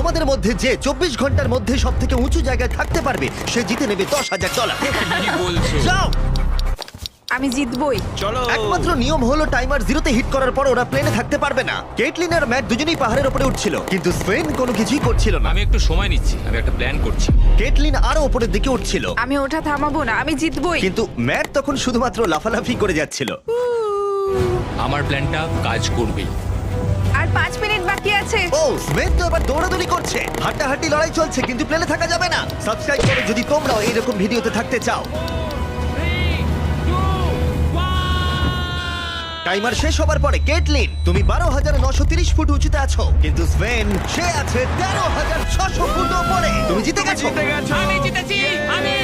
তোমাদের মধ্যে যে 24 ঘন্টার মধ্যে সব থেকে উঁচু জায়গায় থাকতে পারবে সে জিতে নেবে $10,000। কি বলছো? যাও। আমি জিতবই। চলো। একমাত্র নিয়ম হলো টাইমার 0-তে হিট করার পর ওরা প্লেনে থাকতে পারবে না। কেটলিন আর ম্যাট দুজনেই পাহাড়ের উপরে উঠছিল, কিন্তু স্পেন কোনো কিছুই করছিল না। আমি একটু সময় নিচ্ছি, আমি একটা প্ল্যান করছি। কেটলিন আরো উপরের দিকে উঠছিল, আমি ওঠা থামাবো না, আমি জিতবই। কিন্তু ম্যাট তখন শুধুমাত্র লাফালাফি করে যাচ্ছিল। আমার প্ল্যানটা কাজ করবেই। আর 5 মিনিট বাকি আছে। ও স্পেন তো এবার দৌড়াদৌড়ি করছে, হাড্ডাহাড্ডি লড়াই চলছে, কিন্তু প্লেনে থাকা যাবে না। সাবস্ক্রাইব করো যদি তোমরাও এইরকম ভিডিওতে থাকতে চাও। টাইমার শেষ হবার পরে কেটলিন তুমি 12,930 ফুট উঁচুতে আছো, কিন্তু স্পেন সে আছে 13,600 ফুট উপরে। তুমি জিতে গেছো। আমি জিতেছি, আমি।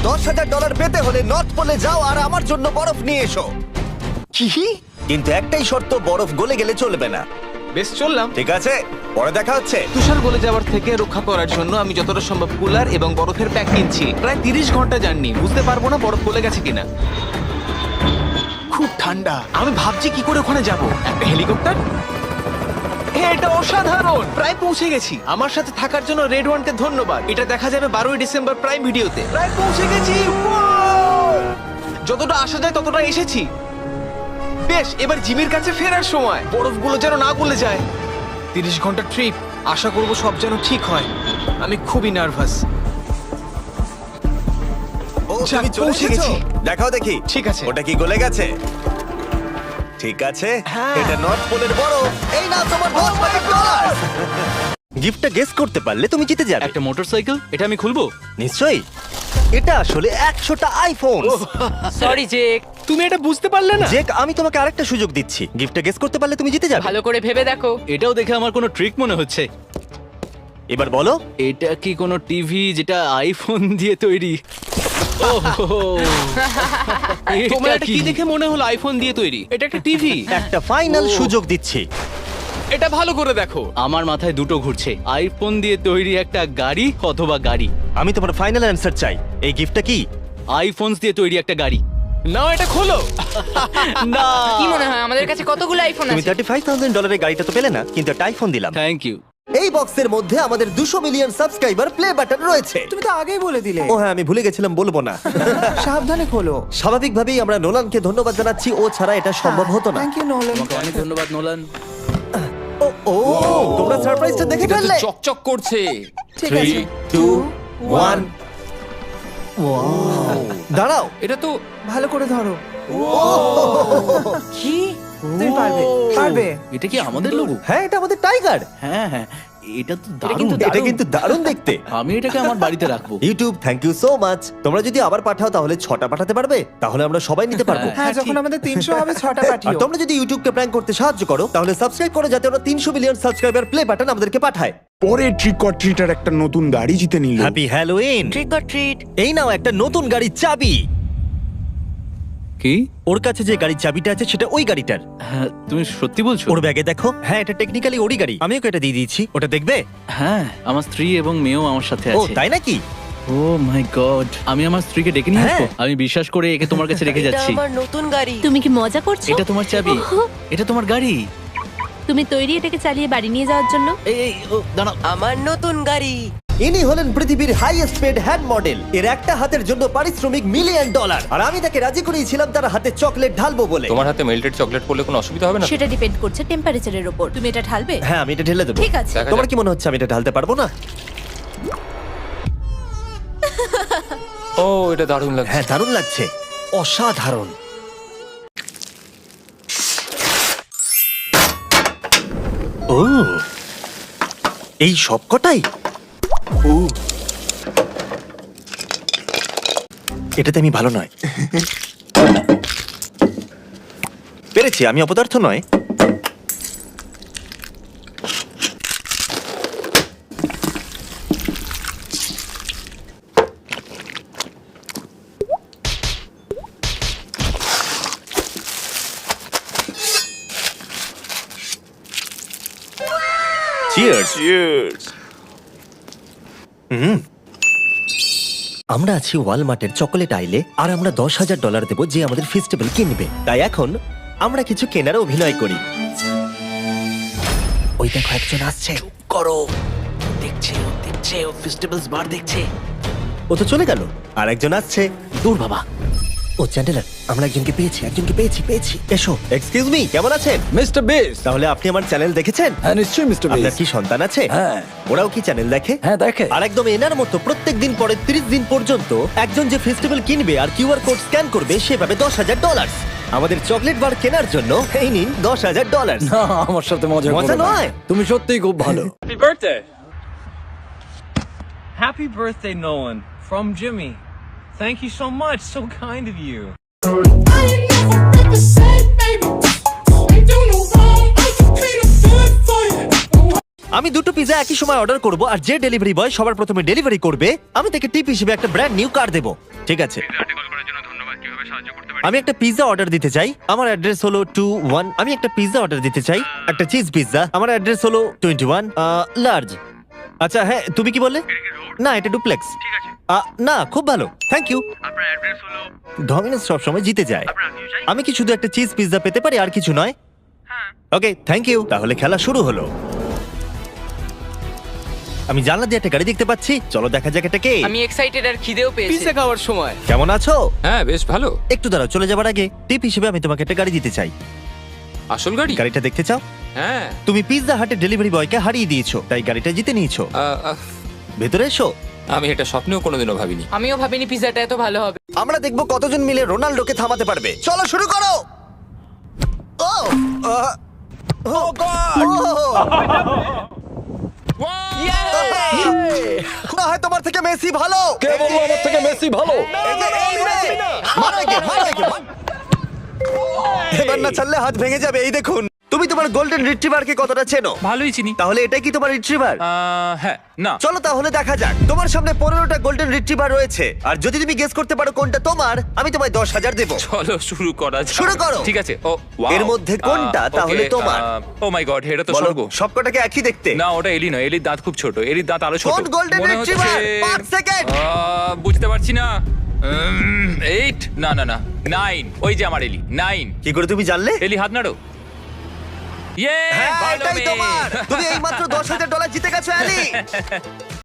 $10,000 পেতে হলে নর্থ পোলে যাও আর আমার জন্য বরফ নিয়ে এসো। কি? কিন্তু একটাই শর্ত, বরফ গলে গেলে চলবে না। বেশ, চললাম। ঠিক আছে, পরে দেখা হচ্ছে। তুষার গলে যাওয়ার থেকে রক্ষা করার জন্য আমি যতটা সম্ভব কুলার এবং বরফের প্যাক কিনছি। প্রায় 30 ঘন্টা জার্নি, বুঝতে পারবো না বরফ গলে গেছে কিনা। খুব ঠান্ডা। আমি ভাবছি কি করে ওখানে যাব। একটা হেলিকপ্টার? এটা অসাধারণ। প্রায় পৌঁছে গেছি। আমার সাথে থাকার জন্য রেড ওয়ানকে ধন্যবাদ। এটা দেখা যাবে 12ই ডিসেম্বর প্রাইম ভিডিওতে। প্রায় পৌঁছে গেছি। Wow! যতটা আসা যায় ততটা এসেছি। বেশ, এবার জিমির কাছে ফেরার সময়। বরফগুলো যেন না গলে যায়। 30 ঘন্টার ট্রিপ, আশা করব সব যেন ঠিক হয়। আমি খুবই নার্ভাস। ও যাক, তুমি চলে পৌঁছে এসেছো। গেছি। দেখাও দেখি। ঠিক আছে। ওটা কি গলে গেছে? ঠিক আছে, হ্যাঁ। এটা নর্থ পোলের বরফ। এই নাও তোমার $10,000। গিফটটা গেস করতে পারলে তুমি জিতে যাবে। একটা মোটরসাইকেল, এটা আমি খুলবো? নিশ্চয়ই। এটা আসলে 100টা আইফোন। সরি জেক, তুমি এটা বুঝতে পারলে না? জেক, আমি তোমাকে আরেকটা সুযোগ দিচ্ছি। গিফটটা গেস করতে পারলে তুমি জিতে যাবে। ভালো করে ভেবে দেখো। এটাও দেখে আমার কোনো ট্রিক মনে হচ্ছে। এবার বলো। এটা কি কোনো টিভি যেটা আইফোন দিয়ে তৈরি? তোমার এটা কি দেখে মনে হলো আইফোন দিয়ে তৈরি? এটা একটা টিভি। একটা ফাইনাল সুযোগ দিচ্ছি। এটা ভালো করে দেখো। আমার মাথায় দুটো ঘুরছে, আইফোন দিয়ে তৈরি একটা গাড়ি অথবা গাড়ি। আমি তোমার ফাইনাল অ্যানসার চাই। এই গিফটটা কি? আইফোন দিয়ে তৈরি একটা গাড়ি। নাও এটা খোলো। না, কি মনে হয় আমাদের কাছে কতগুলো আইফোন তুমি আছে? $35,000 গাড়িটা তো পেলে না, কিন্তু একটা আইফোন দিলাম। Thank you. এই বক্সের মধ্যে আমাদের 200 মিলিয়ন সাবস্ক্রাইবার প্লে বাটন রয়েছে। তুমি তো আগেই বলে দিলে। ও হ্যাঁ, আমি ভুলে গেছিলাম, বলবো না। সাবধানে খোলো। স্বাভাবিকভাবেই আমরা নোলানকে ধন্যবাদ জানাচ্ছি, ও ছাড়া এটা সম্ভব হতো না। Thank you Nolan. তোমাকে অনেক ধন্যবাদ নোলান। ও তোমরা সারপ্রাইজটা দেখে ফেললে। চকচক করছে। ঠিক আছে। 2 1 দাঁড়াও। এটা তো ভালো করে ধরো। কি? তুমি পারবে, পারবে। এটা কি আমাদের লোগো? হ্যাঁ, এটা আমাদের টাইগার। হ্যাঁ হ্যাঁ, এটা তো এটা কিন্তু দারুণ দেখতে। আমি এটাকে আমার বাড়িতে রাখবো। YouTube, thank you so much. তোমরা যদি আবার পাঠাও তাহলে 6টা পাঠাতে পারবে, তাহলে আমরা সবাই নিতে পারবো। হ্যাঁ, যখন ঠিক। আমাদের 300 হবে 6টা আর পাঠিও। তোমরা যদি ইউটিউবকে প্র্যাঙ্ক করতে সাহায্য করো তাহলে সাবস্ক্রাইব করো, যাতে ওরা 300 মিলিয়ন সাবস্ক্রাইবার প্লে বাটন আমাদেরকে পাঠায়। পরে ট্রিক অর ট্রিটার একটা নতুন গাড়ি জিতে নিল। Happy Halloween. Trick or treat. এই নাও একটা নতুন গাড়ির চাবি। কি? ওর কাছে যে গাড়ির চাবিটা আছে সেটা ওই গাড়িটার। হ্যাঁ, তুমি সত্যি বলছো? ওর ব্যাগে দেখো। হ্যাঁ, এটা টেকনিক্যালি ওরই গাড়ি। আমি ওকে এটা দিয়ে দিয়েছি, ওটা দেখবে। হ্যাঁ, আমার স্ত্রী এবং মেয়েও আমার সাথে ও আছে। তাই নাকি? ও মাই গড, আমি আমার স্ত্রীকে ডেকে নিয়ে আসবো? হ্যাঁ। আমি বিশ্বাস করে একে তোমার কাছে রেখে যাচ্ছি। আমার নতুন গাড়ি। তুমি কি মজা করছো? এটা তোমার চাবি, ওহো, এটা তোমার গাড়ি। তুমি তৈরি এটাকে চালিয়ে বাড়ি নিয়ে যাওয়ার জন্য? এই ও দাঁড়াও। আমার নতুন গাড়ি। ইনি হলেন পৃথিবীর হাইয়েস্ট পেড হ্যান্ড মডেল। এর একটা হাতের জন্য পারিশ্রমিক $1,000,000। আর আমি তাকে রাজি করিয়েছিলাম তার হাতে চকলেট ঢালবো বলে। তোমার হাতে মেল্টেড চকলেট পড়লে কোনো অসুবিধা হবে না তো? সেটা ডিপেন্ড করছে টেম্পারেচারের উপর। তুমি এটা ঢালবে? হ্যাঁ, আমি এটা ঢেলে দেবো। ঠিক আছে। দেখা তোমার যাক। কি মনে হচ্ছে আমি এটা ঢালতে পারবো না? ও, এটা দারুণ লাগছে। হ্যাঁ, দারুণ লাগছে, অসাধারণ। ও, এই সবকটাই? ও, এটাতে আমি ভালো নয়। পেরেছি, আমি অপদার্থ নয়। Cheers. আমরা আছি ওয়ালমার্টের চকোলেট আইলে, আর আমরা $10,000 দেবো যে আমাদের ফেস্টিভ্যাল কিনবে। তাই এখন আমরা কিছু কেনার অভিনয় করি। ওই দেখো, একজন আসছে। করো, দেখছে ও ফেস্টিভ্যালস বার দেখছে। ও তো চলে গেল, আর একজন আসছে। দূর বাবা। ও চ্যান্ডেলার, আমরা একজনকে পেয়েছি। এসো। এক্সকিউজ মি, কেমন আছেন? মিস্টার বিস। তাহলে আপনি আমার চ্যানেল দেখেছেন? হ্যাঁ নিশ্চয়ই মিস্টার আপনার বিস। কি সন্তান আছে? হ্যাঁ। ওরাও কি চ্যানেল দেখে? হ্যাঁ দেখে। আর একদম এনার মতো প্রত্যেকদিন পরে 30 দিন পর্যন্ত একজন যে ফেস্টিভ্যাল কিনবে আর কিউআর কোড স্ক্যান করবে সে পাবে $10,000। আমাদের চকলেট বার কেনার জন্য এই নিন $10,000। না আমার সাথে মজা মজা করো না। নয়। তুমি সত্যিই খুব ভালো। Happy birthday. Happy birthday, Nolan. From Jimmy. Thank you so much. So kind of you. আমি দুটো পিজা একই সময় অর্ডার করব আর যে ডেলিভারি বয় সবার প্রথমে ডেলিভারি করবে আমি তাকে টিপ হিসেবে একটা ব্র্যান্ড নিউ কার দেব। ঠিক আছে। আমি একটা পিজা অর্ডার দিতে চাই। আমার অ্যাড্রেস হলো 21। আমি একটা পিজা অর্ডার দিতে চাই, একটা চিজ পিজা। আমার অ্যাড্রেস হলো 21 লার্জ। আচ্ছা হ্যাঁ, তুমি কি বললে? না, এটা ডুপ্লেক্স। না, খুব ভালো, থ্যাংক ইউ। ডমিনোস সবসময় জিতে যায়। আমি কি শুধু একটা চিজ পিজা পেতে পারি আর কিছু নয়? ওকে, থ্যাংক ইউ। তাহলে খেলা শুরু হলো। আমি জানলা দিয়ে একটা গাড়ি দেখতে পাচ্ছি, চলো দেখা যাক এটা কে। আমি এক্সাইটেড আর খিদেও পেয়েছি। পিৎজা খাওয়ার সময়। কেমন আছো? হ্যাঁ বেশ ভালো। একটু দাঁড়াও, চলে যাবার আগে টিপ হিসেবে আমি তোমাকে একটা গাড়ি দিতে চাই। আসল গাড়ি? গাড়িটা দেখতে চাও? হ্যাঁ। তুমি পিৎজা হাটের ডেলিভারি বয়কে হারিয়ে দিয়েছো, তাই গাড়িটা জিতে নিয়েছো। ভেতরে এসো। আমি এটা স্বপ্নেও কোনোদিনও ভাবিনি। আমিও ভাবিনি পিজাটা এত ভালো হবে। আমরা দেখবো কতজন মিলে রোনাল্ডোকে থামাতে পারবে। চলো শুরু করো। ও ও গড! না হয় তোমার থেকে মেসি ভালো। কে বললো আমার থেকে মেসি ভালো? মারো একে, মারো একে, মার। এবার না ছাড়লে হাত ভেঙে যাবে। এই দেখুন, তুমি তোমার গোল্ডেন রিট্রিভারকে কতটা চেনো? ভালোই চিনি। তাহলে এটা কি তোমার রিট্রিভার? হ্যাঁ। না। চলো তাহলে দেখা যাক। তোমার সামনে 15টা গোল্ডেন রিট্রিভার রয়েছে, আর যদি তুমি গেস করতে পারো কোনটা তোমার, আমি তোমায় 10,000 দেবো। চলো শুরু করা যাক। শুরু করো। ঠিক আছে। ও ওয়াও। এর মধ্যে কোনটা তাহলে তোমার? ও মাই গড, এটা তো বলো, স্বর্গ। সবকটাকে একই দেখতে। না ওটা এলি নয়, এলির দাঁত খুব ছোট, এলির দাঁত আরো ছোট। কোন গোল্ডেন মনে রিট্রিভার? হচ্ছে- 5 সেকেন্ড। বুঝতে পারছি না। 8 না 9। ওই যে আমার এলি 9। কি করে তুমি জানলে? এলি হাত নাড়ো। ইয়ে হ্যাঁ, ভালো এটাই মেয়ে। তোমার। তুমি এইমাত্র $10,000 জিতে গেছো, অ্যালি।